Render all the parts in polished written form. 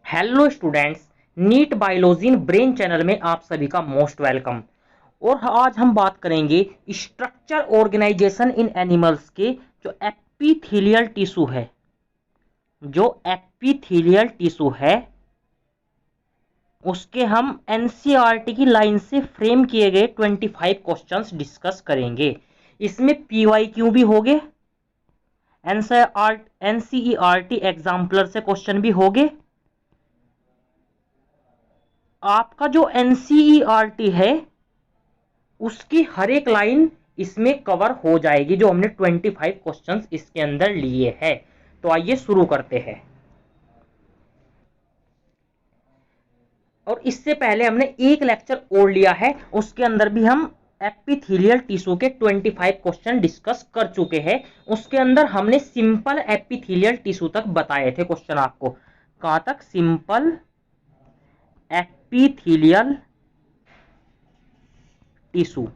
Hello students, NEET biology in brain channel में आप सभी का मोस्ट वेलकम। और आज हम बात करेंगे स्ट्रक्चर ऑर्गेनाइजेशन इन एनिमल्स के जो एपिथेलियल टिश्यू है। जो एपिथेलियल टिश्यू है उसके हम एनसीईआरटी की लाइन से फ्रेम किए गए 25 क्वेश्चंस डिस्कस करेंगे। इसमें पीवाईक्यू भी होंगे, एनसीईआरटी एग्जाम्पलर से क्वेश्चन भी होंगे। आपका जो एनसीईआरटी है उसकी हर एक लाइन इसमें कवर हो जाएगी, जो हमने 25 क्वेश्चंस इसके अंदर लिए हैं। तो आइए शुरू करते हैं। और इससे पहले हमने एक लेक्चर और लिया है, उसके अंदर भी हम एपिथेलियल टिश्यू के 25 क्वेश्चन डिस्कस कर चुके हैं। उसके अंदर हमने सिंपल एपिथेलियल टिश्यू तक बताए थे क्वेश्चन आपको। कहां तक? Simple epithelial tissue.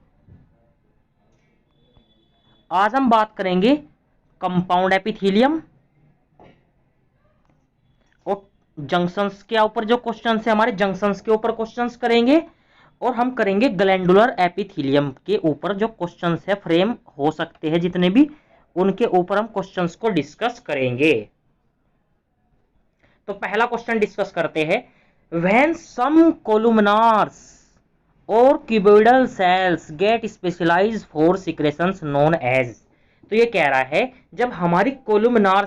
आज हम बात करेंगे कंपाउंड एपिथेलियम और जंक्शंस के ऊपर जो क्वेश्चंस है हमारे जंक्शंस के ऊपर क्वेश्चंस करेंगे। और हम करेंगे ग्लैंडुलर एपिथेलियम के ऊपर जो क्वेश्चंस है फ्रेम हो सकते हैं जितने भी, उनके ऊपर हम क्वेश्चंस को डिस्कस करेंगे। तो पहला क्वेश्चन डिस्कस करते हैं। व्हेन सम कोलुमिनार्स और cuboidal cells get specialised for secretions known as. तो ये कह रहा है जब हमारी कोलुमिनार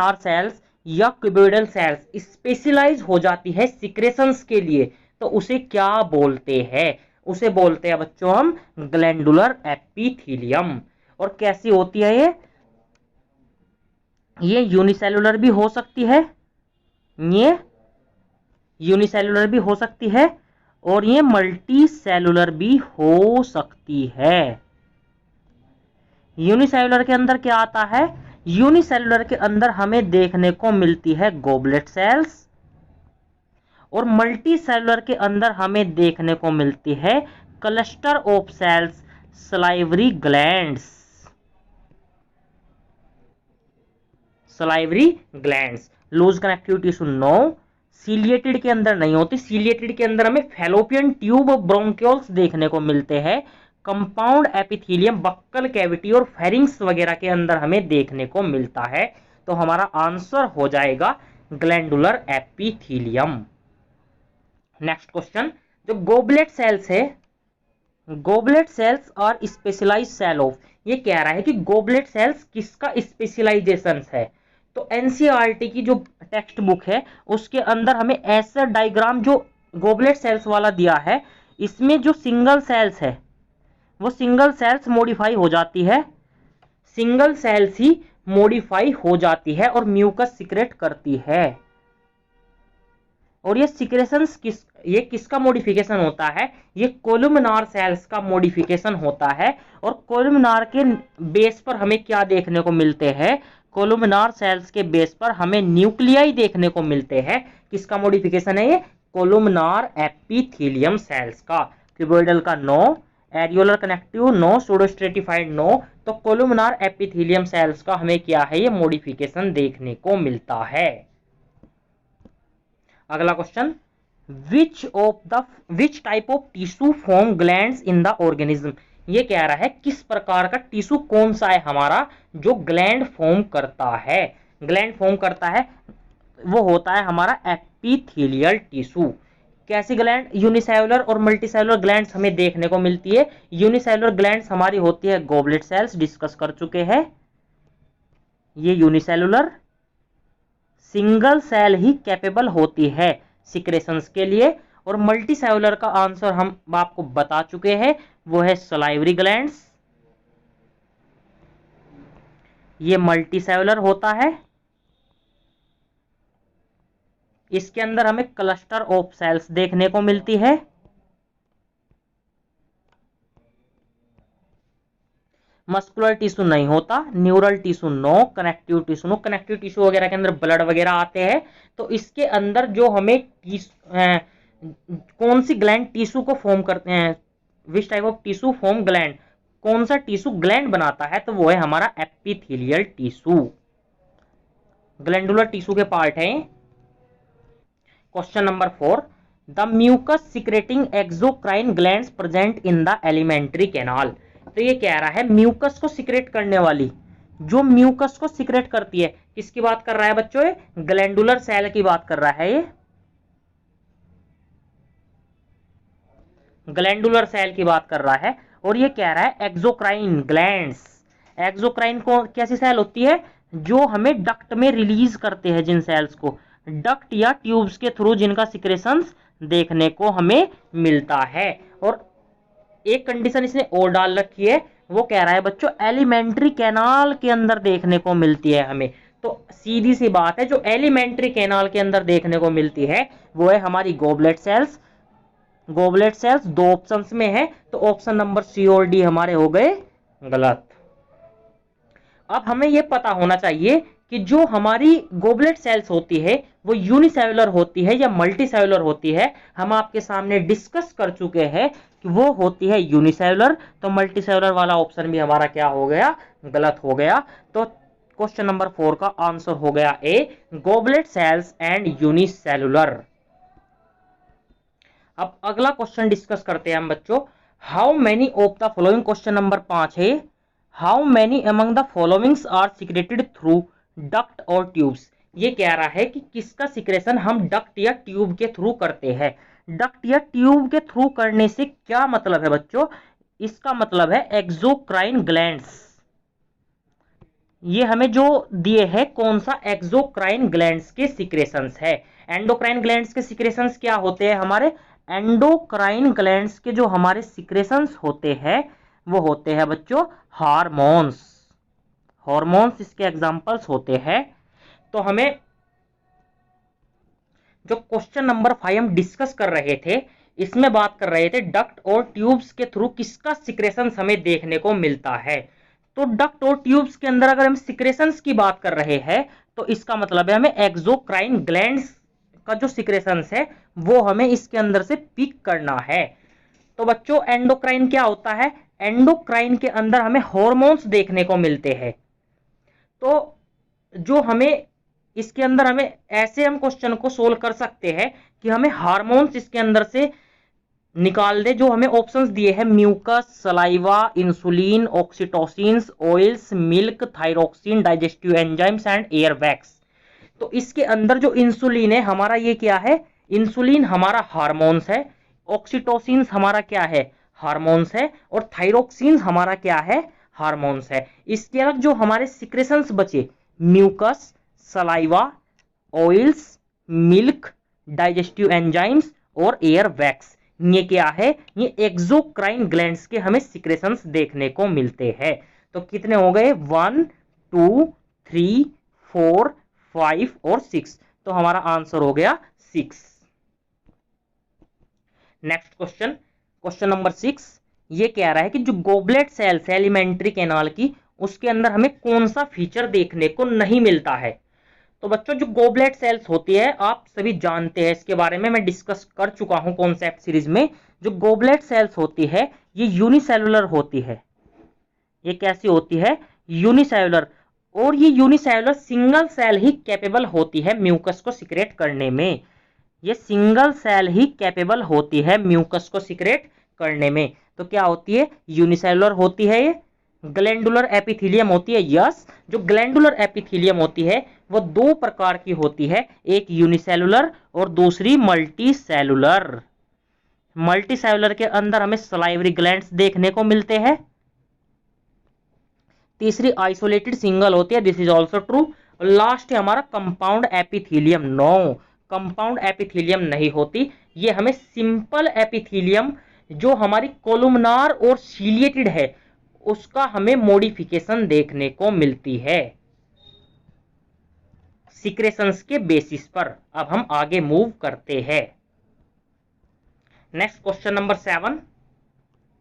सेल्स या क्यूबोइडल सेल्स स्पेशलाइज हो जाती है सिक्रेशंस के लिए, तो उसे क्या बोलते हैं? उसे बोलते हैं बच्चों हम ग्लैंडुलर एपिथेलियम। और कैसी होती है ये यूनिसेलुलर भी हो सकती है, ये यूनिसेलुलर भी हो सकती है और ये मल्टी सेलुलर भी हो सकती है। यूनिसेलुलर के अंदर क्या आता है? यूनिसेलुलर के अंदर हमें देखने को मिलती है गोबलेट सेल्स और मल्टी सेलुलर के अंदर हमें देखने को मिलती है cluster of cells, salivary glands. Loose connective tissue no. Ciliated के अंदर नहीं होती। सीलिएटेड के अंदर हमें फैलोपियन ट्यूब ब्रोंक्यूल्स देखने को मिलते हैं। कंपाउंड एपिथेलियम बक्कल कैविटी और फेरिंग्स वगैरह के अंदर हमें देखने को मिलता है। तो हमारा आंसर हो जाएगा ग्लैंडुलर एपिथेलियम। नेक्स्ट क्वेश्चन, जो गोबलेट सेल्स है, goblet cells are specialised cell of. ये कह रहा है कि गोबलेट सेल्स किसका स्पेशलाइजेशन है। तो एनसीईआरटी की जो टेक्स्ट बुक है उसके अंदर हमें ऐसा डायग्राम जो गोबलेट सेल्स वाला दिया है, इसमें जो सिंगल सेल्स है वो सिंगल सेल्स मॉडिफाई हो जाती है, सिंगल सेल्स ही मॉडिफाई हो जाती है और म्यूकस सिक्रेट करती है। और ये सिक्रेशंस ये किसका मॉडिफिकेशन होता है? ये कोलुमिनार सेल्स का मॉडिफिकेशन होता है। और कोलुमिनार के बेस पर हमें क्या देखने को मिलते हैं? कोलुमिनार सेल्स के बेस पर हमें न्यूक्लियाई देखने को मिलते हैं। किसका मॉडिफिकेशन है ये? कोलुमिनार एपिथेलियम सेल्स का। क्यूबोइडल का no, areolar connective no, pseudostratified no. तो कोलुमिनार एपिथेलियम सेल्स का हमें क्या है? ये मॉडिफिकेशन देखने को मिलता है। अगला question, which type of tissue form glands in the organism. ये कह रहा है किस प्रकार का टिश्यू कौन सा है हमारा जो ग्लैंड फॉर्म करता है। ग्लैंड फॉर्म करता है वो होता है हमारा एपिथेलियल टिश्यू। कैसी ग्लैंड? यूनिसेलुलर और मल्टीसेलुलर ग्लैंड्स हमें देखने को मिलती है। यूनिसेलुलर ग्लैंड्स हमारी होती है गोबलेट सेल्स, डिस्कस कर चुके हैं। ये यूनिसेलुलर सिंगल सेल ही कैपेबल होती है सिक्रेशंस के लिए। और मल्टी सेलुलर का आंसर हम आपको बता चुके हैं, वो है सलाइवरी ग्लैंड्स। ये मल्टी सेलुलर होता है। इसके अंदर हमें क्लस्टर ऑफ सेल्स देखने को मिलती है। मस्कुलर टिश्यू नहीं होता। Neural tissue no, connective tissue no. Connective tissue वगैरह के अंदर ब्लड वगैरह आते हैं। तो इसके अंदर जो हमें कौन सी ग्लैंड टिश्यू को फॉर्म करते हैं, which type of tissue form gland, कौन सा टिश्यू ग्लैंड बनाता है, तो वो है हमारा एपिथेलियल टिश्यू। ग्लैंडुलर टिश्यू के पार्ट है। Question number 4, the mucus secreting exocrine glands present in the alimentary canal. तो ये कह रहा है म्यूकस को सिक्रेट करने वाली, जो म्यूकस को सिक्रेट करती है, किसकी बात कर रहा है बच्चों? ये ग्लैंडुलर सेल की बात कर रहा है, ये ग्लैंडुलर सेल की बात कर रहा है। और ये कह रहा है एक्सोक्राइन ग्लैंड्स, एक्सोक्राइन को कैसी सेल होती है? जो हमें डक्ट में रिलीज करते हैं, जिन सेल्स को डक्ट या ट्यूब्स के थ्रू जिनका सिक्रेशंस देखने को हमें मिलता है। और एक कंडीशन इसने और डाल रखी है, वो कह रहा है बच्चों एलिमेंट्री कैनाल के अंदर देखने को मिलती है हमें। तो सीधी सी बात है, जो एलिमेंट्री कैनाल के अंदर देखने को मिलती है वो है हमारी गोबलेट सेल्स। गोबलेट सेल्स दो ऑप्शंस में है, तो ऑप्शन नंबर सी और डी हमारे हो गए गलत। अब हमें यह पता होना चाहिए कि जो हमारी गोबलेट सेल्स होती है वो यूनिसेलुलर होती है या मल्टीसेलुलर होती है। हम आपके सामने डिस्कस कर चुके हैं कि वो होती है यूनिसेलुलर, तो मल्टीसेलुलर वाला ऑप्शन भी हमारा क्या हो गया? गलत हो गया। तो क्वेश्चन नंबर 4 का आंसर हो गया A, goblet cells and unicellular. अब अगला क्वेश्चन डिस्कस करते हैं हम बच्चों, how many of the following, question number 5 है, how many among the followings are secreted through duct और ट्यूब्स। ये कह रहा है कि किसका सिक्रेशन हम डक्ट या ट्यूब के थ्रू करते हैं। डक्ट या ट्यूब के थ्रू करने से क्या मतलब है बच्चों? इसका मतलब है एक्सोक्राइन ग्लैंड्स। ये हमें जो दिए है कौन सा? एक्सोक्राइन ग्लैंड्स के सिक्रेशंस है। एंडोक्राइन ग्लैंड्स के सिक्रेशंस क्या होते हैं हमारे? एंडोक्राइन ग्लैंड्स के जो हमारे सिक्रेशंस होते हैं वो होते हैं बच्चों हार्मोन्स। हार्मोन्स इसके एग्जांपल्स होते हैं। तो हमें जो क्वेश्चन नंबर 5 हम डिस्कस कर रहे थे, इसमें बात कर रहे थे डक्ट और ट्यूब्स के थ्रू किसका सिक्रेशंस हमें देखने को मिलता है। तो डक्ट और ट्यूब्स के अंदर अगर हम सिक्रेशंस की बात कर रहे हैं तो इसका मतलब है हमें एक्सोक्राइन ग्लैंड्स का जो सिक्रेशंस है वो हमें इसके अंदर से पिक करना है। तो बच्चों एंडोक्राइन क्या होता है? एंडोक्राइन के अंदर हमें हार्मोन्स देखने को मिलते हैं। तो जो हमें इसके अंदर हमें ऐसे हम क्वेश्चन को सोल्व कर सकते हैं कि हमें हार्मोन्स इसके अंदर से निकाल दे। जो हमें ऑप्शंस दिए हैं mucus, saliva, insulin, oxytocins, oils, milk, thyroxine, digestive enzymes and ear wax. तो इसके अंदर जो इंसुलिन है हमारा, ये क्या है? इंसुलिन हमारा हार्मोन्स है, ऑक्सीटोसिन्स हमारा क्या है? हार्मोन्स है, और थायरोक्सिन हमारा क्या है? हार्मोन्स है। इसके अलग जो हमारे सिक्रेशंस बचे mucus, saliva, oils, milk, digestive enzymes और एयर वैक्स, ये क्या है? ये एक्सोक्राइन ग्लैंड्स के हमें सिक्रेशंस देखने को मिलते हैं। तो कितने हो गए? 1 2 3 4 5 और 6। तो हमारा आंसर हो गया 6। नेक्स्ट क्वेश्चन, क्वेश्चन नंबर 6, ये कह रहा है कि जो गोबलेट सेल्स है एलिमेंट्री कैनाल की, उसके अंदर हमें कौन सा फीचर देखने को नहीं मिलता है। तो बच्चों जो गोबलेट सेल्स होती है आप सभी जानते हैं, इसके बारे में मैं डिस्कस कर चुका हूं कॉन्सेप्ट सीरीज में। जो गोबलेट सेल्स होती है ये यूनिसेलुलर होती है। ये कैसी होती है? यूनिसेलुलर। और ये यूनिसेलुलर सिंगल सेल ही कैपेबल होती है म्यूकस को सिक्रेट करने में। ये सिंगल सेल ही कैपेबल होती है म्यूकस को सिक्रेट करने में। तो क्या होती है? यूनिसेलुलर होती है। ये ग्लैंडुलर एपिथेलियम होती है। यस, जो ग्लैंडुलर एपिथेलियम होती है वो दो प्रकार की होती है, एक यूनिसेलुलर और दूसरी मल्टी सेलुलर। मल्टी सेलुलर के अंदर हमें सलाइवरी ग्लैंड्स देखने को मिलते हैं। तीसरी आइसोलेटेड सिंगल होती है, this is also true. Last है हमारा compound epithelium. No, compound epithelium नहीं होती। ये हमें सिंपल एपिथेलियम जो हमारी कोलुमनार और सीलिएटेड है उसका हमें मॉडिफिकेशन देखने को मिलती है सिक्रेशंस के बेसिस पर। अब हम आगे मूव करते हैं। Next question number 7,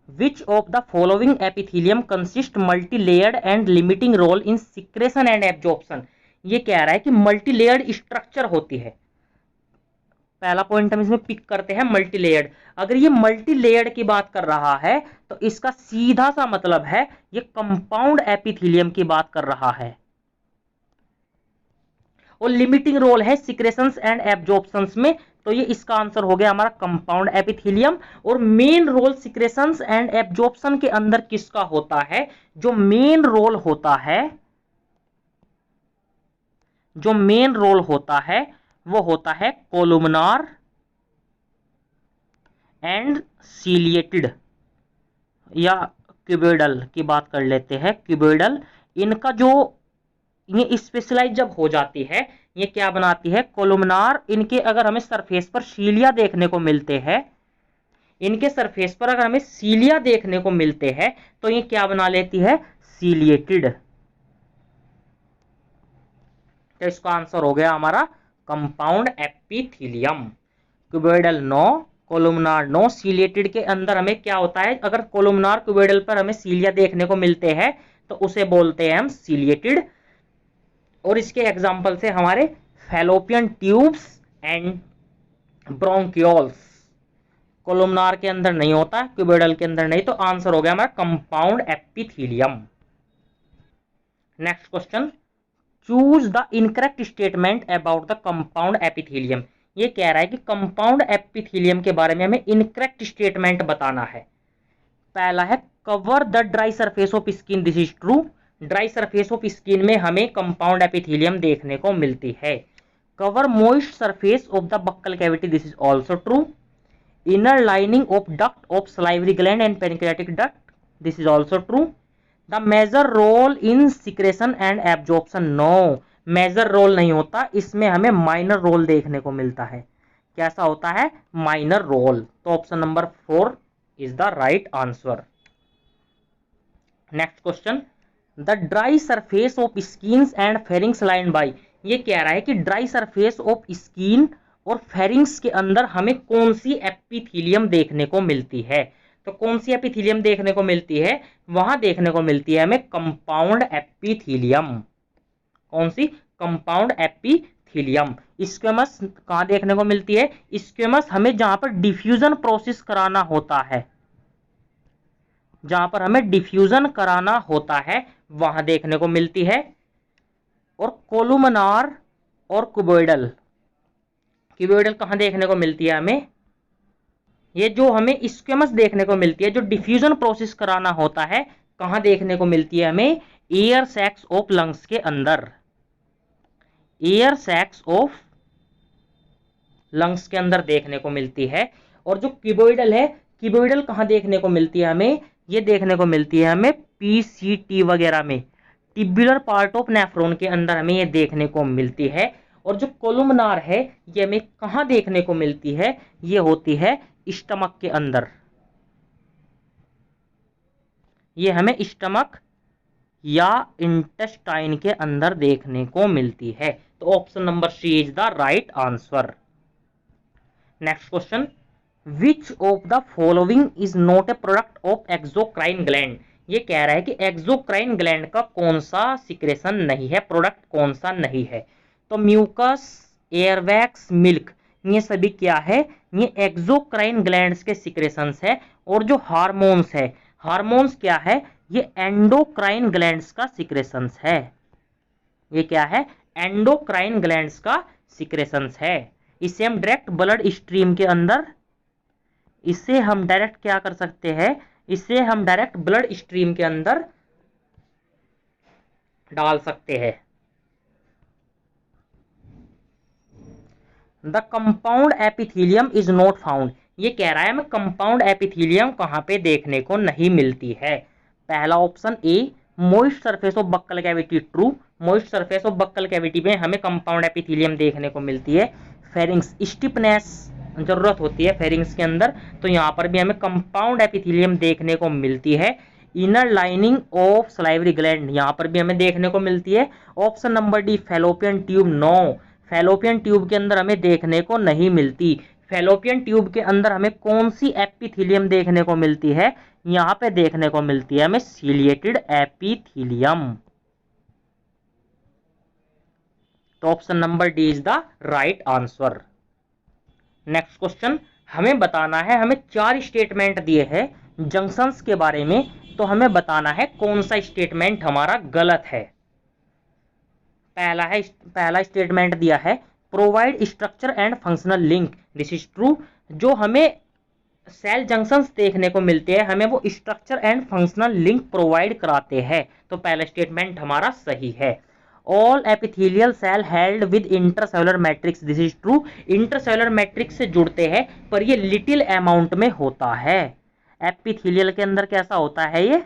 which of the following epithelium consist multilayered and limiting role in secretion and absorption. ये कह रहा है कि मल्टीलेयर्ड स्ट्रक्चर होती है। पहला पॉइंट हम इसमें पिक करते हैं मल्टीलेयर्ड। अगर ये मल्टीलेयर्ड की बात कर रहा है तो इसका सीधा सा मतलब है ये कंपाउंड एपिथेलियम की बात कर रहा है। और लिमिटिंग रोल है सिक्रेशंस एंड एब्जॉर्प्शंस में, तो ये इसका आंसर हो गया हमारा कंपाउंड एपिथेलियम। और main role secretions and absorption के अंदर किसका होता है? जो मेन रोल होता है, जो मेन रोल होता है वो होता है कोलुमनार एंड सीलिएटेड या क्यूबोइडल की बात कर लेते हैं। क्यूबोइडल, इनका जो ये स्पेशलाइज जब हो जाती है, ये क्या बनाती है? कोलुमनार। इनके अगर हमें सरफेस पर सीलिया देखने को मिलते हैं, इनके सरफेस पर अगर हमें सीलिया देखने को मिलते हैं तो ये क्या बना लेती है? सीलिएटेड। तो इसका आंसर हो गया हमारा compound epithelium. Cuboidal no, columnar no. Ciliated के अंदर हमें क्या होता है? अगर कोलुमनार क्यूबोइडल पर हमें सीलिया देखने को मिलते हैं तो उसे बोलते हैं हम सीलिएटेड। और इसके एग्जांपल से हमारे fallopian tubes and bronchioles. Columnar के अंदर नहीं होता, क्यूबोइडल के अंदर नहीं, तो आंसर हो गया हमारा compound epithelium. Next question, choose the incorrect statement about the compound epithelium. ये कह रहा है कि कंपाउंड एपिथेलियम के बारे में हमें इनकरेक्ट स्टेटमेंट बताना है। पहला है cover the dry surface of skin, this is true. Dry surface of skin में हमें कंपाउंड एपिथेलियम देखने को मिलती है। Cover moist surface of the buccal cavity, this is also true. Inner lining of duct of salivary gland and pancreatic duct, this is also true. The major role in secretion and absorption, no, major role नहीं होता, इसमें हमें minor role देखने को मिलता है। कैसा होता है? Minor role. तो option number 4 is the right answer. Next question, the dry surface of skin and pharynx lined by. ये कह रहा है कि ड्राई सरफेस ऑफ स्किन और फेरिंग्स के अंदर हमें कौन सी एपिथेलियम देखने को मिलती है? तो कौन सी एपिथेलियम देखने को मिलती है? वहां देखने को मिलती है हमें कंपाउंड एपिथेलियम। कौन सी? Compound epithelium. स्क्वेमस कहां देखने को मिलती है? स्क्वेमस हमें जहां पर डिफ्यूजन प्रोसेस कराना होता है, जहां पर हमें डिफ्यूजन कराना होता है वहां देखने को मिलती है। और कोलुमनार और क्यूबोइडल, क्यूबोइडल कहां देखने को मिलती है हमें? ये जो हमें स्क्वेमस देखने को मिलती है, जो डिफ्यूजन प्रोसेस कराना होता है, कहां देखने को मिलती है हमें? एयर सैक्स ऑफ लंग्स के अंदर। एयर सैक्स ऑफ लंग्स के अंदर देखने को मिलती है। और जो क्यूबोइडल है, क्यूबोइडल कहां देखने को मिलती है हमें? ये देखने को मिलती है हमें पीसीटी वगैरह में, टिब्युलर पार्ट ऑफ नेफ्रॉन के अंदर हमें ये देखने को मिलती है। और जो कोलुमनार है ये हमें कहां देखने को मिलती है? ये होती है स्टमक के अंदर। ये हमें स्टमक या इंटेस्टाइन के अंदर देखने को मिलती है। तो option number C is the right answer. Next question, which of the following is not a product of exocrine gland. ये कह रहा है कि एक्सोक्राइन ग्लैंड का कौन सा सिक्रेशन नहीं है, प्रोडक्ट कौन सा नहीं है? तो म्यूकस, एयरवैक्स, मिल्क, ये सभी क्या है? ये एक्सोक्राइन ग्लैंड्स के सिक्रेशंस है। और जो हार्मोन्स है, हार्मोन्स क्या है? ये एंडोक्राइन ग्लैंड्स का सिक्रेशंस है। ये क्या है? एंडोक्राइन ग्लैंड्स का सिक्रेशंस है। इसे हम डायरेक्ट ब्लड स्ट्रीम के अंदर, इसे हम डायरेक्ट क्या कर सकते हैं? इसे हम डायरेक्ट ब्लड स्ट्रीम के अंदर डाल सकते हैं। The compound epithelium is not found. ये कह रहा है हमें कंपाउंड एपिथेलियम कहां पे देखने को नहीं मिलती है। पहला option A, moist surface of buccal cavity, true. Moist surface of buccal cavity में हमें कंपाउंड एपिथेलियम देखने को मिलती है। फेरिंग्स, स्टिफनेस जरूरत होती है फेरिंग्स के अंदर, तो यहाँ पर भी हमें कंपाउंड एपिथेलियम देखने को मिलती है। Inner lining of salivary gland, यहाँ पर भी हमें देखने को मिलती है। Option number D, fallopian tube, no, fallopian tube के अंदर हमें देखने को नहीं मिलती। फैलोपियन ट्यूब के अंदर हमें कौन सी एपिथेलियम देखने को मिलती है? यहाँ पे देखने को मिलती है हमें सीलिएटेड एपिथेलियम। तो option number D is the right answer. Next question, हमें बताना है, हमें 4 स्टेटमेंट दिए हैं जंक्शंस के बारे में, तो हमें बताना है कौन सा स्टेटमेंट हमारा गलत है। पहला स्टेटमेंट दिया है provide structure and functional link, this is true. जो हमें सेल जंक्शंस देखने को मिलते हैं हमें वो structure and functional link provide कराते हैं, तो पहला स्टेटमेंट हमारा सही है। All epithelial cell held with intercellular matrix, this is true. Intercellular matrix से जुड़ते हैं पर ये लिटिल अमाउंट में होता है। एपिथेलियल के अंदर कैसा होता है ये,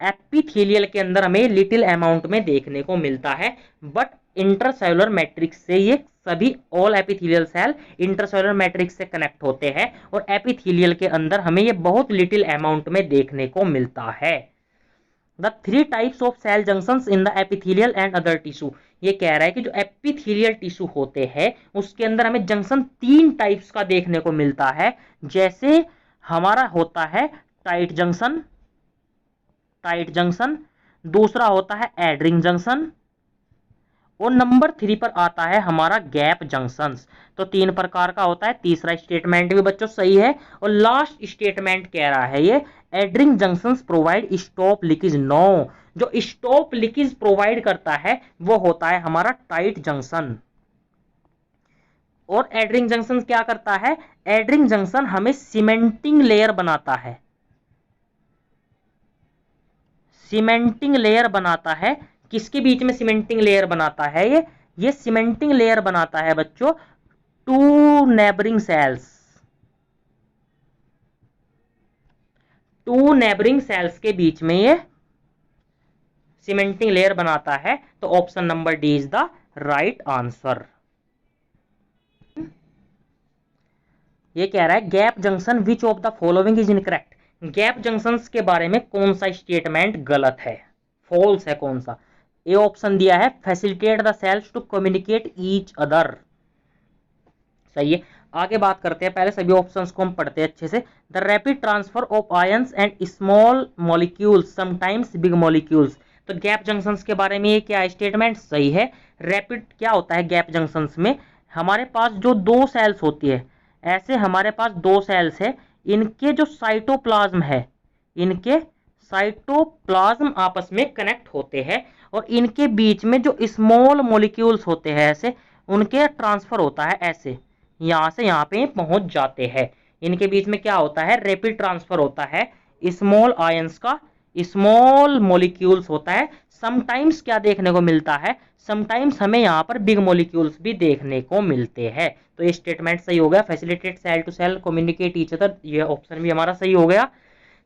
एपिथेलियल के अंदर हमें लिटिल अमाउंट में देखने को मिलता है, बट इंटरसेलुलर मैट्रिक्स से ये सभी all epithelial cell intercellular matrix से कनेक्ट होते हैं और एपिथेलियल के अंदर हमें ये बहुत लिटिल अमाउंट में देखने को मिलता है। The 3 types of cell junctions in the epithelial and other tissue, ये कह रहा है कि जो एपिथेलियल टिश्यू होते हैं उसके अंदर हमें जंक्शन 3 टाइप्स का देखने को मिलता है। जैसे हमारा होता है टाइट जंक्शन, दूसरा होता है एडरिंग जंक्शन और नंबर 3 पर आता है हमारा गैप जंक्शंस। तो 3 प्रकार का होता है। तीसरा स्टेटमेंट भी बच्चों सही है और लास्ट स्टेटमेंट कह रहा है ये adhering junctions provide stop leakage. No, जो स्टॉप लीकेज प्रोवाइड करता है वो होता है हमारा टाइट जंक्शन। और एडरिंग जंक्शन क्या करता है, एडरिंग जंक्शन हमें सीमेंटिंग लेयर बनाता है, सीमेंटिंग लेयर बनाता है। किसके बीच में सीमेंटिंग लेयर बनाता है ये सीमेंटिंग लेयर बनाता है बच्चों 2 नेबरिंग सेल्स, 2 नेबरिंग सेल्स के बीच में ये सीमेंटिंग लेयर बनाता है। तो option number D is the right answer. ये कह रहा है gap junction which of the following is incorrect. Gap junctions के बारे में कौन सा स्टेटमेंट गलत है, फॉल्स है कौन सा। ए ऑप्शन दिया है facilitate the cells to communicate each other, सही है। आगे बात करते हैं, पहले सभी ऑप्शंस को हम पढ़ते हैं अच्छे से। The rapid transfer of ions and small molecules sometimes big molecules, तो गैप जंक्शंस के बारे में ये क्या स्टेटमेंट सही है। रैपिड क्या होता है गैप जंक्शंस में, हमारे पास जो 2 सेल्स होती है, ऐसे हमारे पास 2 सेल्स है, इनके जो साइटोप्लाज्म है, इनके साइटोप्लाज्म आपस में कनेक्ट होते हैं और इनके बीच में जो स्मॉल मॉलिक्यूल्स होते हैं ऐसे उनके ट्रांसफर होता है, ऐसे यहां से यहां पे पहुंच जाते हैं। इनके बीच में क्या होता है, रैपिड ट्रांसफर होता है स्मॉल आयंस का, स्मॉल मॉलिक्यूल्स होता है। समटाइम्स क्या देखने को मिलता है, समटाइम्स हमें यहाँ पर बिग मॉलिक्यूल्स भी देखने को मिलते हैं। तो ये स्टेटमेंट सही हो गया, facilitate cell to cell communicate each other, ये ऑप्शन भी हमारा सही हो गया।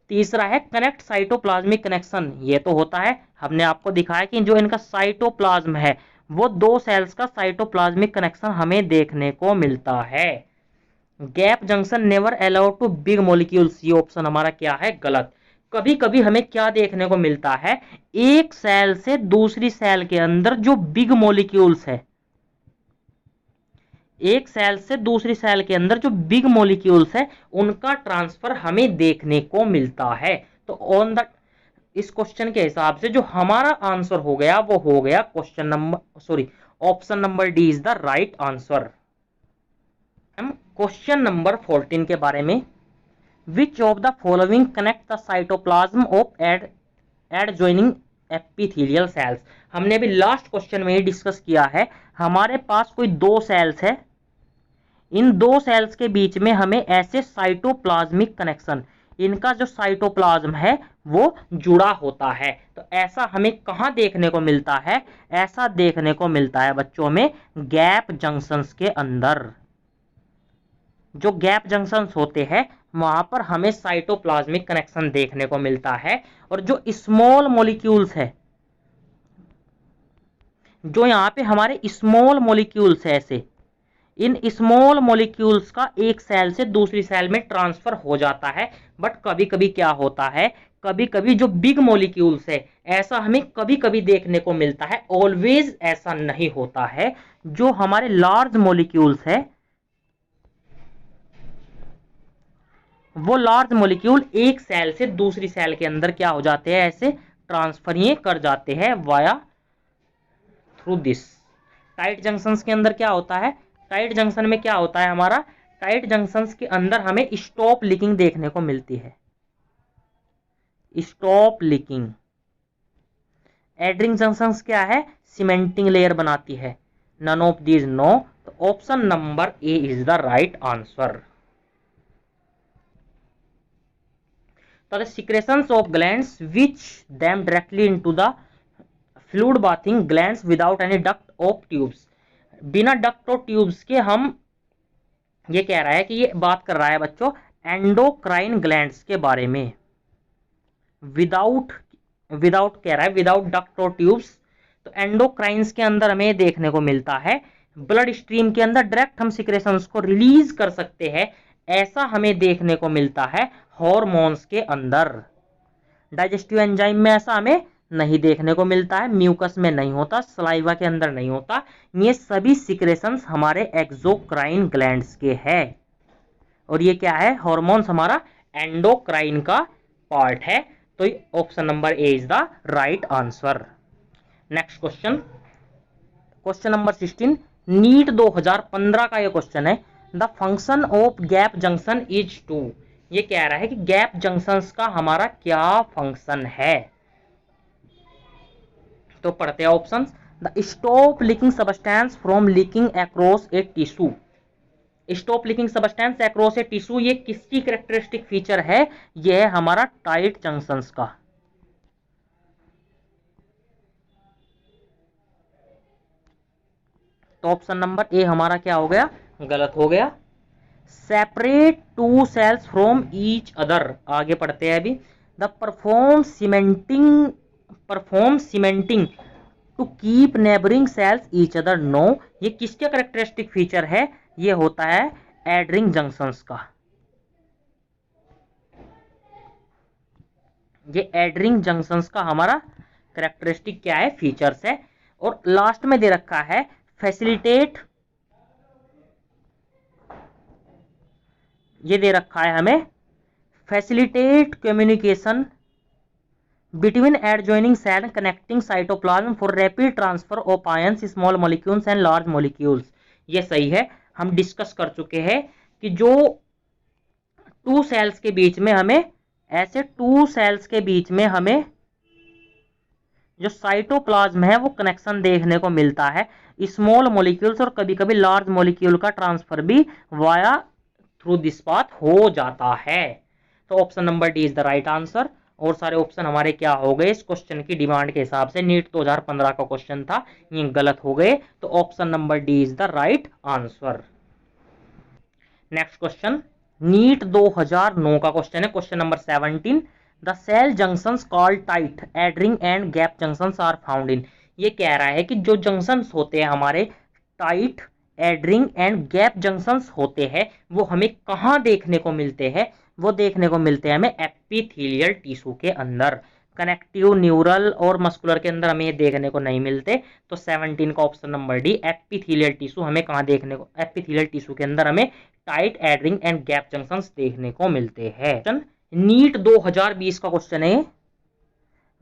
तीसरा है कनेक्ट साइटोप्लाज्मिक कनेक्शन, ये तो होता है, हमने आपको दिखाया कि जो इनका साइटोप्लाज्म है वो 2 सेल्स का साइटोप्लाज्मिक कनेक्शन हमें देखने को मिलता है। Gap junction never allowed to big molecules, ये ऑप्शन हमारा क्या है गलत। कभी कभी हमें क्या देखने को मिलता है, एक सेल से दूसरी सेल के अंदर जो बिग मॉलिक्यूल्स है, एक सेल से दूसरी सेल के अंदर जो बिग मॉलिक्यूल्स है उनका ट्रांसफर हमें देखने को मिलता है। तो ऑन द इस क्वेश्चन के हिसाब से जो हमारा आंसर हो गया वो हो गया option number D is the right answer. हम क्वेश्चन नंबर 14 के बारे में, विच of the following connect the cytoplasm of adjoining epithelial cells. हमने अभी लास्ट क्वेश्चन में ही डिस्कस किया है, हमारे पास कोई 2 सेल्स है, इन 2 सेल्स के बीच में हमें ऐसे साइटोप्लाज्मिक कनेक्शन, इनका जो साइटोप्लाज्म है वो जुड़ा होता है। तो ऐसा हमें कहां देखने को मिलता है, ऐसा देखने को मिलता है बच्चों में गैप जंक्शंस के अंदर। जो गैप जंक्शंस होते हैं वहां पर हमें साइटोप्लाज्मिक कनेक्शन देखने को मिलता है। और जो स्मॉल मॉलिक्यूल्स है, जो यहाँ पे हमारे स्मॉल मॉलिक्यूल्स है ऐसे, इन स्मॉल मॉलिक्यूल्स का एक सेल से दूसरी सेल में ट्रांसफर हो जाता है। बट कभी कभी क्या होता है, कभी कभी जो बिग मॉलिक्यूल्स है ऐसा हमें कभी कभी देखने को मिलता है, ऑलवेज ऐसा नहीं होता है। जो हमारे लार्ज मॉलिक्यूल्स है वो लार्ज मॉलिक्यूल एक सेल से दूसरी सेल के अंदर क्या हो जाते हैं, ऐसे ट्रांसफर ये कर जाते हैं via through this. Tight junctions के अंदर क्या होता है, टाइट जंक्शन में क्या होता है हमारा, टाइट जंक्शंस के अंदर हमें स्टॉप लीकिंग देखने को मिलती है, स्टॉप लीकिंग। एडरिंग जंक्शंस क्या है, सीमेंटिंग लेयर बनाती है, नन ऑफ दीज नो, तो option number A is the right answer. तो the secretions of glands which them directly into the fluid bathing glands without any duct of tubes, बिना duct और tubes के हम, ये कह रहा है कि ये बात कर रहा है बच्चों एंडोक्राइन ग्लैंड्स के बारे में, विदाउट विदाउट कह रहा है विदाउट डक्ट और ट्यूब्स, तो एंडोक्राइंस के अंदर हमें देखने को मिलता है, ब्लड स्ट्रीम के अंदर डायरेक्ट हम सिक्रेशंस को रिलीज कर सकते हैं, ऐसा हमें देखने को मिलता है हॉर्मोन्स के अंदर। डाइजेस्टिव एंजाइम में ऐसा हमें नहीं देखने को मिलता है, म्यूकस में नहीं होता, सलाइवा के अंदर नहीं होता, ये सभी सिक्रेशंस हमारे एक्सोक्राइन ग्लैंड्स के हैं, और ये क्या है, हॉर्मोन्स हमारा एंडोक्राइन का पार्ट है, तो option number A is the right answer. Next question, question number 16, NEET 2015 का ये क्वेश्चन है, the function of gap junction is to, ये कह रहा है कि गैप जंक्शंस का हमारा क्या फंक्शन है, तो पढ़ते हैं options. The stop leaking substance from leaking across a tissue, stop leaking substance across a tissue, ये किसकी कैरेक्टरिस्टिक फीचर है, ये है हमारा टाइट जंक्शंस का, तो ऑप्शन नंबर ए हमारा क्या हो गया, गलत हो गया। Separate two cells from each other, आगे पढ़ते हैं अभी। The perform cementing to keep neighbouring cells each other, no, ये किसका कैरेक्टरिस्टिक फीचर है, ये होता है एडरिंग जंक्शंस का, ये एडरिंग जंक्शंस का हमारा कैरेक्टरिस्टिक क्या है, फीचर्स है। और लास्ट में दे रखा है फैसिलिटेट, ये दे रखा है हमें facilitate communication between adjoining cell connecting cytoplasm for rapid transfer of ions small molecules and large molecules, ये सही है, हम डिस्कस कर चुके हैं कि जो टू सेल्स के बीच में हमें, ऐसे टू सेल्स के बीच में हमें जो साइटोप्लाज्म है वो कनेक्शन देखने को मिलता है, स्मॉल मॉलिक्यूल्स और कभी कभी लार्ज मॉलिक्यूल का ट्रांसफर भी वाया थ्रू दिस पाथ हो जाता है, तो option number D is the right answer. और सारे ऑप्शन हमारे क्या हो गए, इस क्वेश्चन की डिमांड के हिसाब से, नीट 2015 का क्वेश्चन था, ये गलत हो गए, तो option number D is the right answer. Next question, NEET 2009 का क्वेश्चन है, question number 17, the cell junctions called tight adhering and gap junctions are found in, ये कह रहा है कि जो जंक्शंस होते हैं हमारे tight, adhering and gap junctions होते हैं, वो हमें कहाँ देखने को मिलते हैं, वो देखने को मिलते हैं हमें एपिथेलियल टिश्यू के अंदर, कनेक्टिव, न्यूरल और मस्कुलर के अंदर हमें ये देखने को नहीं मिलते, तो 17 का option number D, epithelial tissue हमें कहाँ देखने को, एपिथेलियल टिश्यू के अंदर हमें tight, adhering and gap junctions देखने को मिलते हैं। नीट 2020 का क्वेश्चन है,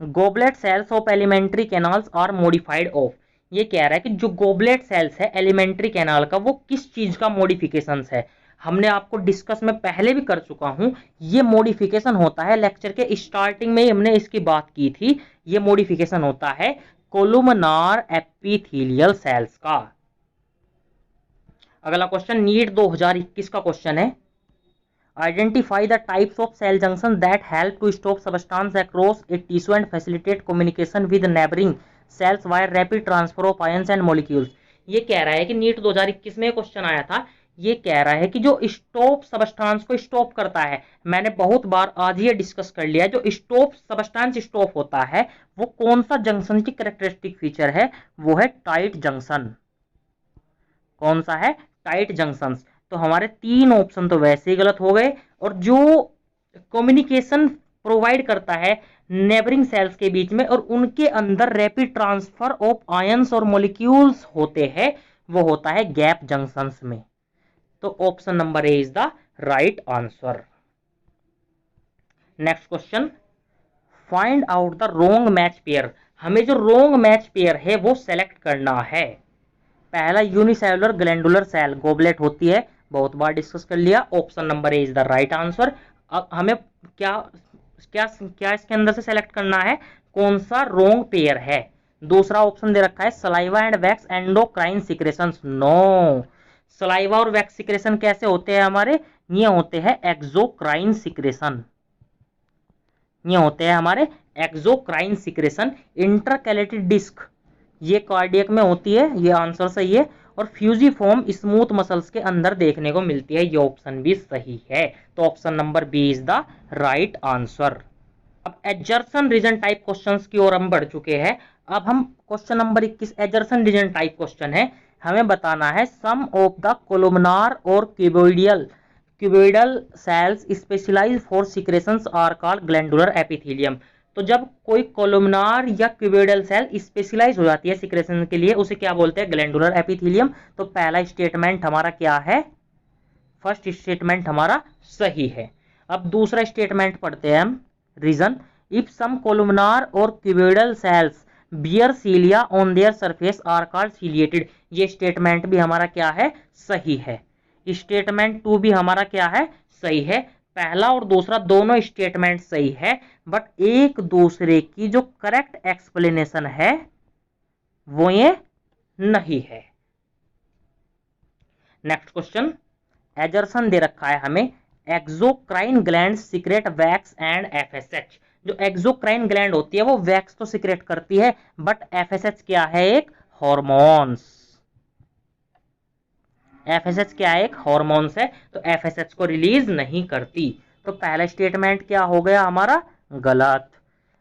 goblet cells of alimentary canals are modified of, ये कह रहा है कि जो गोबलेट सेल्स है एलिमेंट्री कैनाल का, वो किस चीज का मॉडिफिकेशन है, हमने आपको डिस्कस में पहले भी कर चुका हूं, ये मॉडिफिकेशन होता है, लेक्चर के स्टार्टिंग में हमने इसकी बात की थी, ये मॉडिफिकेशन होता है कोलुमनार एपिथेलियल सेल्स का। अगला क्वेश्चन नीट 2021 का क्वेश्चन है, identify the types of cell junction that help to stop substance across a tissue and facilitate communication with neighbouring cells via rapid transfer of ions and molecules, ये कह रहा है कि NEET 2021 में question आया था, ये कह रहा है कि जो स्टॉप सब्सटेंस को स्टॉप करता है, मैंने बहुत बार आज ये डिस्कस कर लिया है, जो स्टॉप सब्सटेंस स्टॉप होता है वो कौन सा जंक्शन की कैरेक्टरिस्टिक फीचर है, वो है टाइट जंक्शन, कौन सा है, टाइट जंक्शन, तो हमारे 3 ऑप्शन तो वैसे ही गलत हो गए, और जो कम्युनिकेशन प्रोवाइड करता है नेबरिंग सेल्स के बीच में और उनके अंदर रैपिड ट्रांसफर ऑफ आयंस और मॉलिक्यूल्स होते हैं, वो होता है गैप जंक्शंस में, तो option number A is the right answer. Next question, find out the wrong match pair, हमें जो रोंग मैच पेयर है वो सेलेक्ट करना है। पहला यूनिसेलुलर ग्लैंडुलर सेल गोबलेट होती है, बहुत बार डिस्कस कर लिया, option number A is the right answer. अब हमें क्या क्या क्या इसके अंदर से सेलेक्ट करना है, कौन सा रोंग पेयर है? दूसरा ऑप्शन दे रखा है saliva and wax endocrine secretions. No, saliva और वैक्स सिक्रेशन कैसे होते हैं हमारे? ये होते हैं एक्सोक्राइन सिक्रेशन। ये होते हैं हमारे एक्सोक्राइन सिक्रेशन। इंटरकैलेटेड डिस्क ये कार्डियक में होती है, ये आंसर सही है। और फ्यूजिफॉर्म स्मूथ मसल्स के अंदर देखने को मिलती है, ये ऑप्शन भी सही है। तो option number B is the right answer. अब एजर्सन रीजन टाइप क्वेश्चंस की ओर हम बढ़ चुके हैं। अब हम question number 21 assertion reason type question है। हमें बताना है सम ऑफ द कोलुमनार और cuboidal cells specialised for secretions are called glandular epithelium. तो जब कोई कोलुमनार या क्यूबोइडल सेल स्पेशलाइज हो जाती है सिक्रेशन के लिए, उसे क्या बोलते हैं? Glandular epithelium. तो पहला स्टेटमेंट हमारा क्या है? फर्स्ट स्टेटमेंट हमारा सही है। अब दूसरा स्टेटमेंट पढ़ते हैं हम। रीजन, इफ सम कोलुमनार और cuboidal cells bear cilia on their surface are called ciliated. ये स्टेटमेंट भी हमारा क्या है? सही है। स्टेटमेंट 2 भी हमारा क्या है? सही है। पहला और दूसरा दोनों स्टेटमेंट सही है, बट एक दूसरे की जो करेक्ट एक्सप्लेनेशन है वो ये नहीं है। नेक्स्ट क्वेश्चन, एजर्सन दे रखा है हमें exocrine gland secret wax and FSH. जो एक्सोक्राइन ग्लैंड होती है वो वैक्स तो सीक्रेट करती है, बट एफएसएच क्या है? एक हॉर्मोन्स। एफएसएच क्या है? एक हॉर्मोन्स है, तो एफएसएच को रिलीज नहीं करती। तो पहला स्टेटमेंट क्या हो गया हमारा? गलत।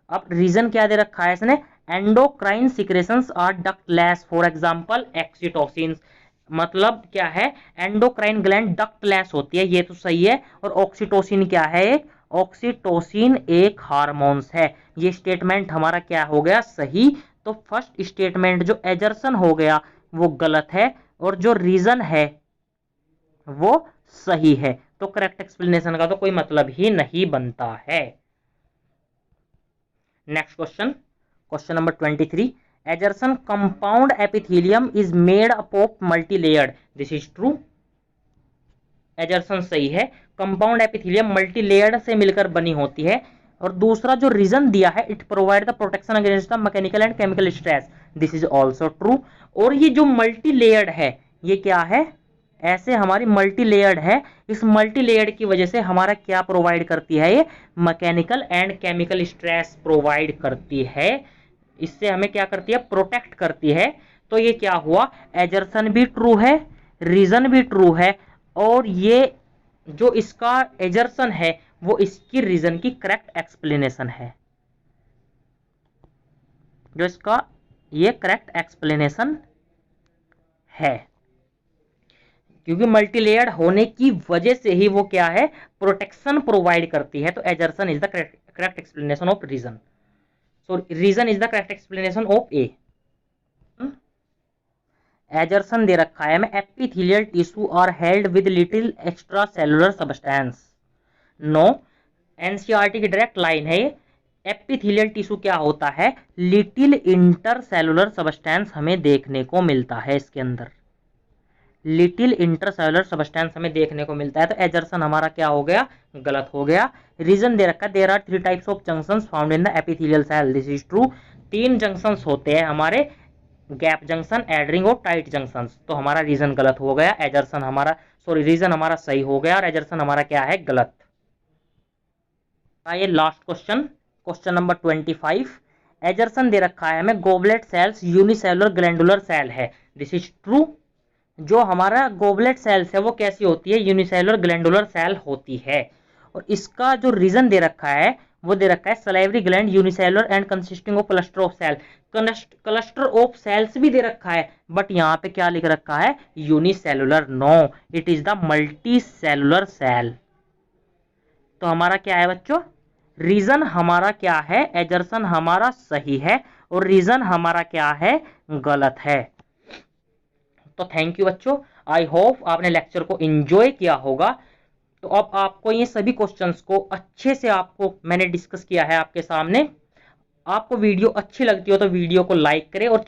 अब रीजन क्या दे रखा है इसने? Endocrine secretions are ductless, for example oxytocin. मतलब क्या है? एंडोक्राइन ग्लैंड डक्टलेस होती है, ये तो सही है। और ऑक्सीटोसिन क्या है? एक ऑक्सीटोसिन एक हार्मोन्स है। ये स्टेटमेंट हमारा क्या हो गया? सही। तो फर्स्ट स्टेटमेंट जो एजर्सन हो गया वो गलत है, और जो रीजन है वो सही है। तो करेक्ट एक्सप्लेनेशन का तो कोई मतलब ही नहीं बनता है। Next question, question number 23, एजर्सन compound epithelium is made up of multilayered. This is true. एजर्सन सही है, कंपाउंड एपिथेलियम मल्टीलेयर्ड से मिलकर बनी होती है। और दूसरा जो रीजन दिया है, it provide the protection against the mechanical and chemical stress. This is also true. और ये जो मल्टीलेयर्ड है ये क्या है? ऐसे हमारी मल्टीलेयर्ड है, इस मल्टीलेयर्ड की वजह से हमारा क्या प्रोवाइड करती है? ये mechanical and chemical stress provide करती है। इससे हमें क्या करती है? प्रोटेक्ट करती है। तो ये क्या हुआ? एजर्सन भी ट्रू है, रीजन भी ट्रू है, और ये जो इसका एजर्सन है वो इसकी रीजन की करेक्ट एक्सप्लेनेशन है। जो इसका ये करेक्ट एक्सप्लेनेशन है, क्योंकि मल्टीलेयर्ड होने की वजह से ही वो क्या है? प्रोटेक्शन प्रोवाइड करती है। तो assertion is the correct explanation of reason. So reason is the correct explanation of A. Assertion दे रखा है हमें epithelial tissue are held with little extra cellular substance. No, NCERT की डायरेक्ट लाइन है। Epithelial tissue क्या होता है? Little intercellular substance हमें देखने को मिलता है इसके अंदर। लिटिल इंटरसेलुलर सब्सटेंस हमें देखने को मिलता है। तो एजर्सन हमारा क्या हो गया? गलत हो गया। रीजन दे रखा है there are 3 types of junctions found in the epithelial cell. This is true. 3 junctions होते हैं हमारे, गैप जंक्शन, एडरिंग और टाइट जंक्शंस। तो हमारा रीजन गलत हो गया। एजर्सन हमारा रीजन हमारा सही हो गया और एजर्सन हमारा क्या है? गलत। ये last question, question number 25, assertion दे रखा है हमें goblet cells unicellular glandular cell है। This is true. जो हमारा गोबलेट सेल्स है वो कैसी होती है? यूनिसेलुलर ग्लैंडुलर सेल होती है। और इसका जो रीजन दे रखा है वो दे रखा है salivary gland unicellular and consisting of cluster of cell. Cluster of cells भी दे रखा है, बट यहाँ पे क्या लिख रखा है? Unicellular. No, it is the multicellular cell. तो हमारा क्या है बच्चों? रीजन हमारा क्या है? एजर्सन हमारा सही है, और रीजन हमारा क्या है? गलत है। तो थैंक यू बच्चों, आई होप आपने लेक्चर को एंजॉय किया होगा। तो अब आपको ये सभी क्वेश्चंस को अच्छे से आपको मैंने डिस्कस किया है आपके सामने। आपको वीडियो अच्छी लगती हो तो वीडियो को लाइक करें और